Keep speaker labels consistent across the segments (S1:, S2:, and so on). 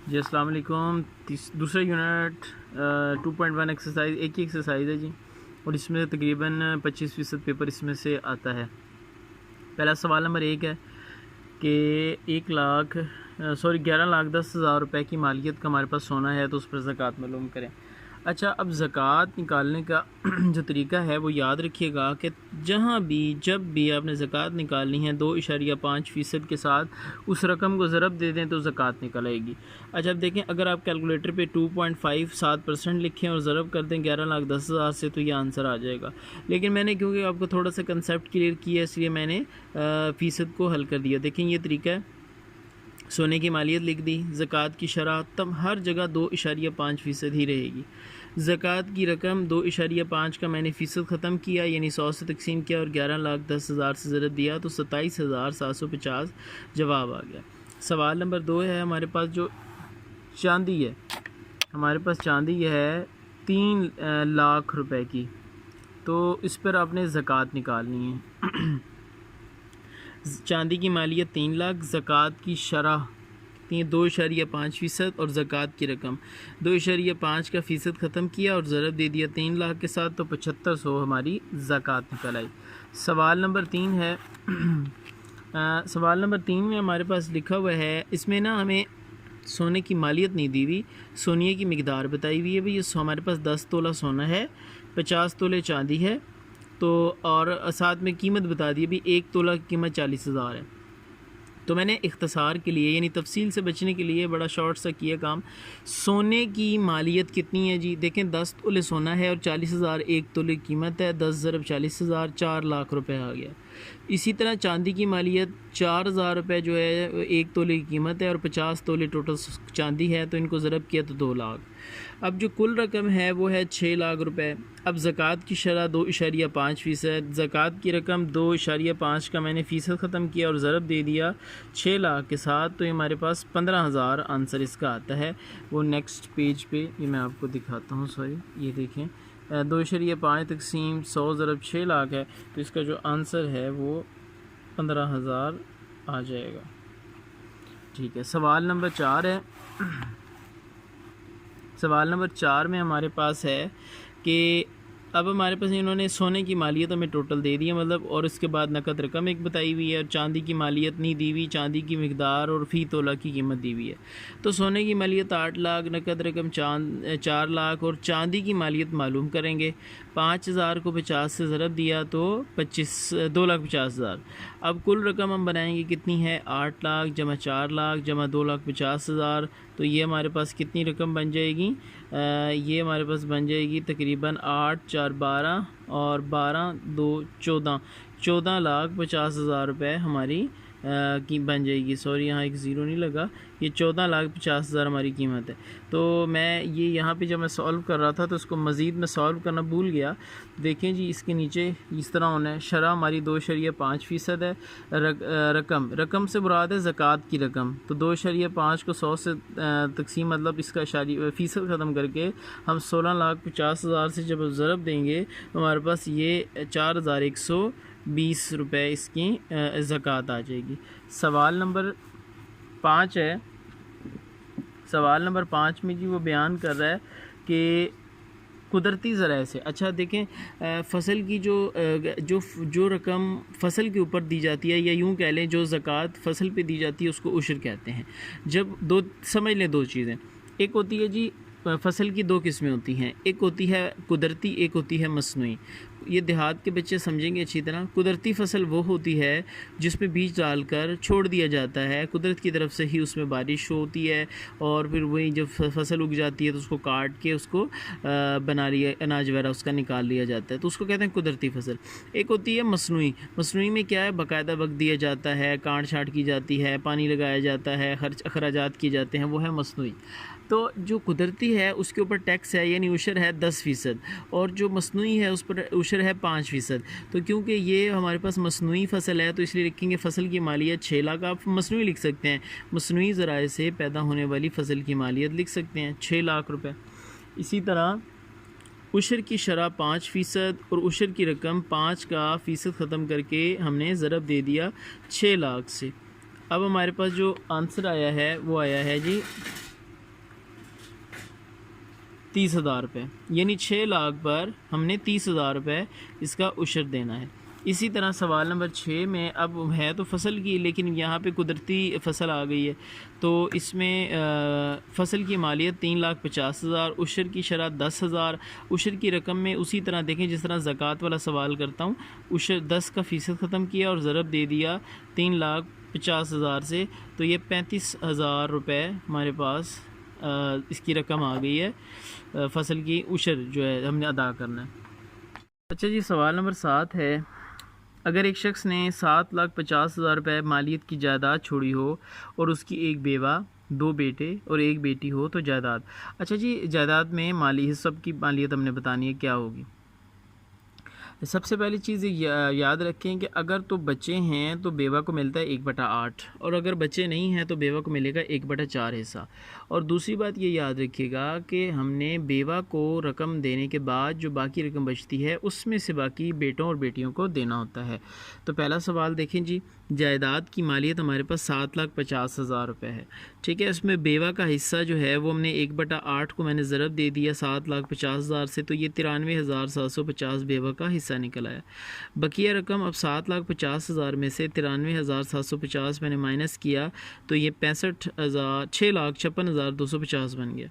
S1: जी अस्सलाम वालेकुम। दूसरा यूनिट 2.1 एक्सरसाइज एक ही एक्सरसाइज है जी, और इसमें तकरीबन 25% पेपर इसमें से आता है। पहला सवाल नंबर 1 है कि 11,10,000 रुपये की मालियत का हमारे पास सोना है, तो उस पर ज़कात मालूम करें। अच्छा, अब ज़कात निकालने का जो तरीका है वो याद रखिएगा कि जब भी आपने ज़कात निकालनी है 2.5% के साथ उस रकम को ज़रब दे दें तो ज़कात निकल आएगी। अच्छा, अब देखें, अगर आप कैलकुलेटर पे 2.57% लिखें और ज़रब कर दें 11,10,000 से तो ये आंसर आ जाएगा। लेकिन मैंने क्योंकि आपको थोड़ा सा कंसेप्ट क्लियर किया इसलिए मैंने फ़ीसद को हल कर दिया। देखें, ये तरीका है। सोने की मालियत लिख दी, ज़कात की शरह तब हर जगह 2.5% ही रहेगी। ज़कात की रकम 2.5 का मैंने फ़ीसद ख़त्म किया, यानी 100 से तकसीम किया और 11,10,000 से ज़रब दिया तो 27,750 जवाब आ गया। सवाल नंबर 2 है हमारे पास जो चांदी है, हमारे पास चांदी है 3 लाख रुपए की, तो इस पर आपने ज़कात निकालनी है। चांदी की मालियत 3 लाख, ज़कात की शरह 2.5% और ज़कात की रकम 2.5 का फ़ीसद ख़त्म किया और ज़रब दे दिया 3 लाख के साथ, तो 7500 हमारी ज़कात निकल आई। सवाल नंबर 3 है सवाल नंबर 3 में हमारे पास लिखा हुआ है, इसमें ना हमें सोने की मालियत नहीं दी हुई, सोने की मिकदार बताई हुई है। भाई, ये हमारे पास 10 तोला सोना है, 50 तोले चांदी है, तो और साथ में कीमत बता दी भी 1 तोला की कीमत 40,000 है। तो मैंने इख्तसार के लिए यानी तफसील से बचने के लिए बड़ा शॉर्ट सा किया काम। सोने की मालियत कितनी है जी? देखें, 10 तोले सोना है और 40,000 1 तोले की कीमत है, 10 ज़रब 40,000 4 लाख रुपए आ गया। इसी तरह चांदी की मालियत 4,000 रुपये जो है 1 तोले की कीमत है और 50 तोले टोटल चांदी है, तो इनको ज़रब किया तो 2 लाख। अब जो कुल रकम है वो है 6 लाख रुपए। अब ज़कात की शरह 2.5%, ज़कात की रकम 2.5 का मैंने फ़ीसद ख़त्म किया और ज़रब दे दिया 6 लाख के साथ, तो ये हमारे पास 15,000 आंसर इसका आता है। वो नेक्स्ट पेज पे ये मैं आपको दिखाता हूँ, सॉरी, ये देखें 2.5 तकसीम 100 ज़रब 6 लाख है, तो इसका जो आंसर है वो 15,000 आ जाएगा। ठीक है, सवाल नंबर 4 है। सवाल नंबर 4 में हमारे पास है कि अब हमारे पास इन्होंने सोने की मालियत हमें टोटल दे दी है, मतलब, और इसके बाद नकद रकम एक बताई हुई है और चांदी की मालियत नहीं दी हुई, चांदी की मिकदार और फ़ी तोला की कीमत दी हुई है। तो सोने की मालियत 8 लाख, नकद रकम 4 लाख और चांदी की मालियत मालूम करेंगे। 5,000 को 50 से ज़रब दिया तो 2,50,000। अब कुल रकम हम बनाएंगे कितनी है? 8 लाख जमा 4 लाख जमा 2,50,000, तो ये हमारे पास कितनी रकम बन जाएगी? ये हमारे पास बन जाएगी तकरीबन 8 4 12 और 12 2 14,50,000 रुपये हमारी की बन जाएगी। सॉरी, यहाँ एक ज़ीरो नहीं लगा, ये 14,50,000 हमारी कीमत है। तो मैं ये यहाँ पे जब मैं सॉल्व कर रहा था तो इसको मज़ीद मैं सॉल्व करना भूल गया। देखें जी, इसके नीचे इस तरह होना है। शरह हमारी 2.5% है। रकम से मुराद है ज़कात की रकम, तो 2.5 को 100 से तकसीम, मतलब इसका फ़ीसद ख़त्म करके हम 16,50,000 से जब ज़रब देंगे तो हमारे पास ये 4,120 रुपये इसकी ज़कात आ जाएगी। सवाल नंबर 5 है। सवाल नंबर 5 में जी वो बयान कर रहा है कि कुदरती ज़राए से, अच्छा देखें, फ़सल की जो रकम फ़सल के ऊपर दी जाती है, या यूँ कह लें जो ज़कात फ़सल पे दी जाती है उसको उशर कहते हैं। जब समझ लें दो चीज़ें, एक होती है जी फ़सल की 2 किस्में होती हैं, एक होती है कुदरती, एक होती है मसनूई। ये देहात के बच्चे समझेंगे अच्छी तरह। कुदरती फ़सल वो होती है जिसमें बीज डालकर छोड़ दिया जाता है, कुदरत की तरफ से ही उसमें बारिश होती है और फिर वही जब फ़सल उग जाती है तो उसको काट के उसको बना लिया, अनाज वगैरह उसका निकाल लिया जाता है, तो उसको कहते हैं कुदरती फ़सल। एक होती है मसनूई। मसनूई में क्या है, बाकायदा वक्त दिया जाता है, काट छाँट की जाती है, पानी लगाया जाता है, खर्च अखराजात किए जाते हैं, वो है मसनूई। तो जो कुदरती है उसके ऊपर टैक्स है, यानी उशर है 10%, और जो मसनूई है उस पर उशर है 5%। तो क्योंकि ये हमारे पास मसनूई फ़सल है तो इसलिए लिखेंगे फ़सल की मालियत 6 लाख। आप मसनूई लिख सकते हैं, मसनूई ज़राए से पैदा होने वाली फ़सल की मालियत लिख सकते हैं 6 लाख रुपये। इसी तरह उशर की शरह 5% और उशर की रकम 5 का फ़ीसद ख़त्म करके हमने ज़रब दे दिया 6 लाख से। अब हमारे पास जो आंसर आया है वो आया है जी 30,000 रुपये, यानी 6 लाख पर हमने 30,000 रुपये इसका उशर देना है। इसी तरह सवाल नंबर 6 में अब है तो फ़सल की, लेकिन यहाँ पे कुदरती फ़सल आ गई है, तो इसमें फ़सल की मालियत 3,50,000, उशर की शरह 10,000। उशर की रकम में उसी तरह देखें जिस तरह ज़कात वाला सवाल करता हूँ, उशर 10 का फ़ीसद ख़त्म किया और ज़रब दे दिया 3,50,000 से, तो ये 35,000 रुपये हमारे पास इसकी रकम आ गई है, फ़सल की उशर जो है हमने अदा करना है। अच्छा जी, सवाल नंबर 7 है, अगर एक शख्स ने 7,50,000 रुपये मालियत की जायदाद छोड़ी हो और उसकी एक बेवा, 2 बेटे और 1 बेटी हो तो जायदाद। अच्छा जी, जायदाद में माली सब की मालियत हमने बतानी है क्या होगी। सबसे पहली चीज़ याद रखें कि अगर तो बच्चे हैं तो बेवा को मिलता है 1/8, और अगर बच्चे नहीं हैं तो बेवा को मिलेगा 1/4 हिस्सा। और दूसरी बात ये याद रखिएगा कि हमने बेवा को रकम देने के बाद जो बाकी रकम बचती है उसमें से बाकी बेटों और बेटियों को देना होता है। तो पहला सवाल देखें जी, जायदाद की मालियत हमारे पास 7,50,000 रुपये है, ठीक है। इसमें बेवा का हिस्सा जो है वो हमने 1/8 को मैंने ज़रब दे दिया 7,50,000 से, तो ये 93,750 बेवा का हिस्सा निकल आया। बकिया रकम अब 7,50,000 में से 93,750 मैंने माइनस किया, तो ये 6,56,250 बन गया।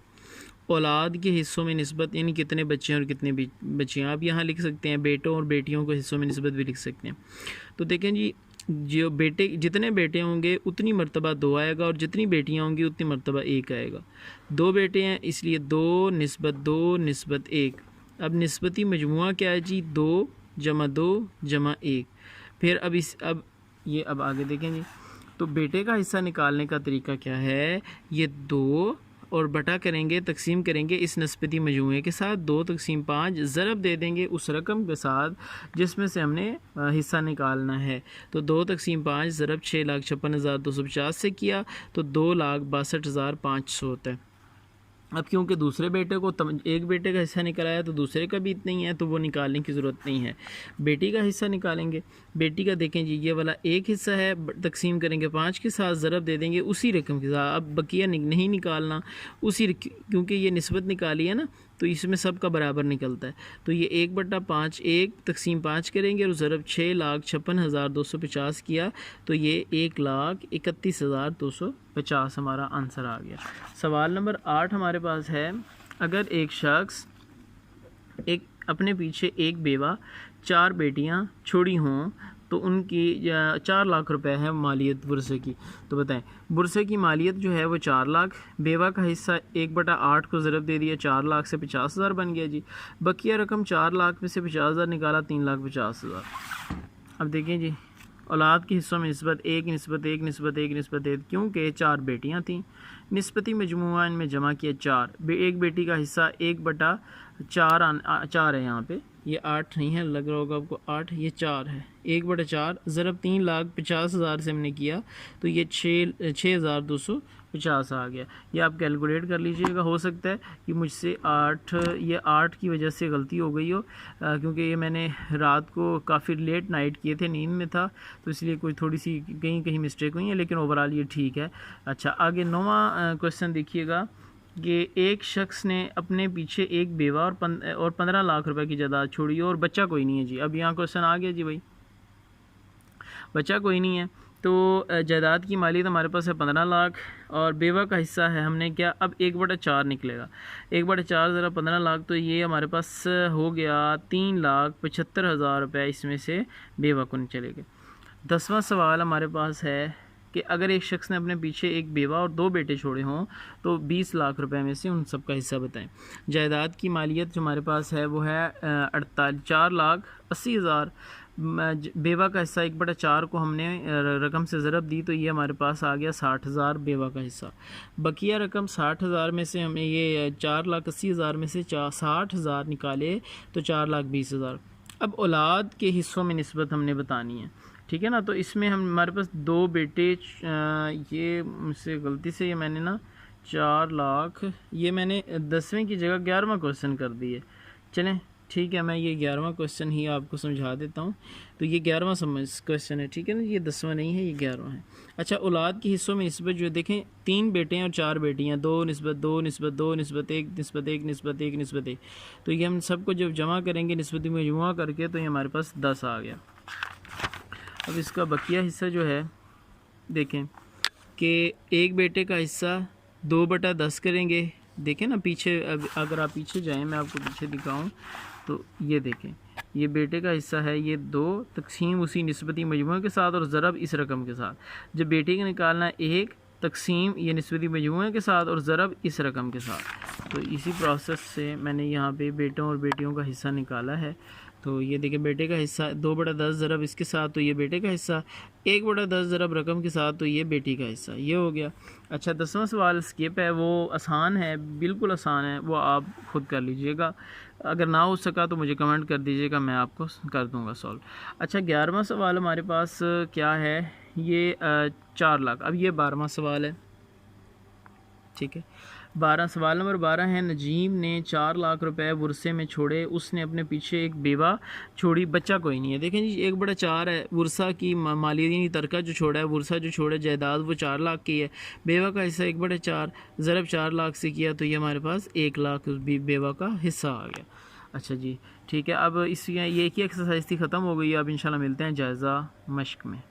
S1: औलाद के हिस्सों में निस्बत, यानी कितने बच्चे हैं और कितने बच्चियाँ, आप यहाँ लिख सकते हैं बेटों और बेटियों के हिस्सों में निस्बत भी लिख सकते हैं। तो देखें जी, जो बेटे जितने बेटे होंगे उतनी मरतबा 2 आएगा और जितनी बेटियां होंगी उतनी मरतबा 1 आएगा। 2 बेटे हैं इसलिए 2 निस्बत 2 निस्बत 1। अब निस्बती मजमुआ क्या है जी, 2 जमा 2 जमा 1। फिर अब आगे देखें जी, तो बेटे का हिस्सा निकालने का तरीका क्या है, ये 2 और बटा करेंगे, तकसीम करेंगे इस नस्बती मजमूए के साथ, 2/5 ज़रब दे देंगे उस रकम के साथ जिसमें से हमने हिस्सा निकालना है। तो 2/5 ज़रब 6,56,250 से किया तो 2,62,500 होता है। अब क्योंकि दूसरे बेटे को एक बेटे का हिस्सा निकलाया तो दूसरे का भी इतना ही है, तो वो निकालने की ज़रूरत नहीं है। बेटी का हिस्सा निकालेंगे, बेटी का देखें जी, ये वाला एक हिस्सा है, तकसीम करेंगे 5 के साथ, ज़रब दे देंगे उसी रकम के साथ। अब बकिया नहीं निकालना, क्योंकि ये निस्बत निकाली है ना, तो इसमें सब का बराबर निकलता है। तो ये 1/5 1 तकसीम 5 करेंगे और ज़रब 6,56,250 किया, तो ये 1,31,250 हमारा आंसर आ गया। सवाल नंबर 8 हमारे पास है, अगर एक शख्स अपने पीछे एक बेवा, 4 बेटियां छोड़ी हों तो उनकी 4 लाख रुपए है मालियत बुरसे की। तो बताएं, बुरसे की मालियत जो है वो 4 लाख, बेवा का हिस्सा 1/8 को ज़रब दे दिया 4 लाख से 50,000 बन गया जी। बकिया रकम 4 लाख में से 50,000 निकाला 3,50,000। अब देखें जी, औलाद के हिस्सों में निस्बत 1 निस्बत 1 निस्बत 1 निस्बत 1, क्योंकि 4 बेटियां थीं। निस्बती मजमुआ इनमें जमा किया 4, एक बेटी का हिस्सा 1/4 है, यहाँ पे ये 8 नहीं है, लग रहा होगा आपको 8, ये 4 है। 1/4 ज़रब 3,50,000 से हमने किया तो ये 6,250 आ गया। ये आप कैलकुलेट कर लीजिएगा, हो सकता है कि मुझसे 8 की वजह से गलती हो गई हो, क्योंकि ये मैंने रात को काफ़ी लेट नाइट किए थे, नींद में था, तो इसलिए कोई थोड़ी सी कहीं मिस्टेक हुई है, लेकिन ओवरऑल ये ठीक है। अच्छा, आगे 9वां क्वेश्चन देखिएगा कि एक शख्स ने अपने पीछे एक बेवा और 15 लाख रुपए की जायदाद छोड़ी और बच्चा कोई नहीं है जी। अब यहाँ क्वेश्चन आ गया जी, भाई बच्चा कोई नहीं है, तो जायदाद की मालियत हमारे पास है 15 लाख और बेवा का हिस्सा है हमने क्या, अब 1/4 निकलेगा। 1/4 ज़रा 15 लाख, तो ये हमारे पास हो गया 3,75,000 रुपये, इसमें से बेवा को नहीं चलेगा। 10वां सवाल हमारे पास है कि अगर एक शख्स ने अपने पीछे एक बेवा और 2 बेटे छोड़े हों तो 20 लाख रुपए में से उन सब का हिस्सा बताएं। जायदाद की मालियत जो हमारे पास है वो है 4,80,000। बेवा का हिस्सा 1/4 को हमने रकम से ज़रब दी, तो ये हमारे पास आ गया 60,000 बेवा का हिस्सा। बकिया रकम 60,000 में से हमने ये 4,80,000 में से 60,000 निकाले तो 4,20,000। अब औलाद के हिस्सों में निस्बत हमने बतानी है, ठीक है ना। तो इसमें हमारे पास 2 बेटे, ये मुझसे गलती से ये मैंने ना 4 लाख, ये मैंने 10वें की जगह 11वां क्वेश्चन कर दिए। चलें ठीक है, मैं ये 11वां क्वेश्चन ही आपको समझा देता हूँ। तो ये 11वां समझ क्वेश्चन है, ठीक है ना, ये 10वां नहीं है, ये 11वां है। अच्छा, औलाद के हिस्सों में निस्बत जो है, देखें 3 बेटे हैं और 4 बेटियाँ, 2 निस्बत 2 निस्बत 2 निस्बत 1 निस्बत 1 निस्बत 1 निस्बत 1। तो ये हम सबको जब जमा करेंगे निस्बती मजमुआ करके तो ये हमारे पास 10 आ गया। अब इसका बकिया हिस्सा जो है देखें कि एक बेटे का हिस्सा 2/10 करेंगे। देखें ना पीछे, अगर आप पीछे जाएं, मैं आपको पीछे दिखाऊं तो ये देखें, ये बेटे का हिस्सा है, ये 2 तकसीम उसी निस्बती मजमूए के साथ और ज़रब इस रकम के साथ। जब बेटे का निकालना 1 तकसीम ये निस्बती मजमूए के साथ और ज़रब इस रकम के साथ। तो इसी प्रोसेस से मैंने यहाँ पे बेटों और बेटियों का हिस्सा निकाला है। तो ये देखिए बेटे का हिस्सा 2/10 ज़रब इसके साथ, तो ये बेटे का हिस्सा 1/10 ज़रब रकम के साथ, तो ये बेटी का हिस्सा, ये हो गया। अच्छा, 10वां सवाल स्किप है, वो आसान है, बिल्कुल आसान है, वो आप ख़ुद कर लीजिएगा। अगर ना हो सका तो मुझे कमेंट कर दीजिएगा, मैं आपको कर दूंगा सॉल्व। अच्छा, 11वां सवाल हमारे पास क्या है, ये 4 लाख। अब ये 12वां सवाल है, ठीक है। 12 सवाल नंबर 12 है, नजीम ने 4 लाख रुपए वर्से में छोड़े, उसने अपने पीछे एक बेवा छोड़ी, बच्चा कोई नहीं है। देखें जी, 1/4 है वर्सा की मालियानी तरका जो छोड़ा है, वर्सा जो छोड़ा जायदाद वो 4 लाख की है, बेवा का हिस्सा 1/4 ज़रब 4 लाख से किया तो ये हमारे पास 1 लाख बेवा का हिस्सा आ गया। अच्छा जी, ठीक है। अब इस ये एक ही एक्सरसाइज थी, ख़त्म हो गई। अब इंशाल्लाह मिलते हैं जायज़ा मश्क में।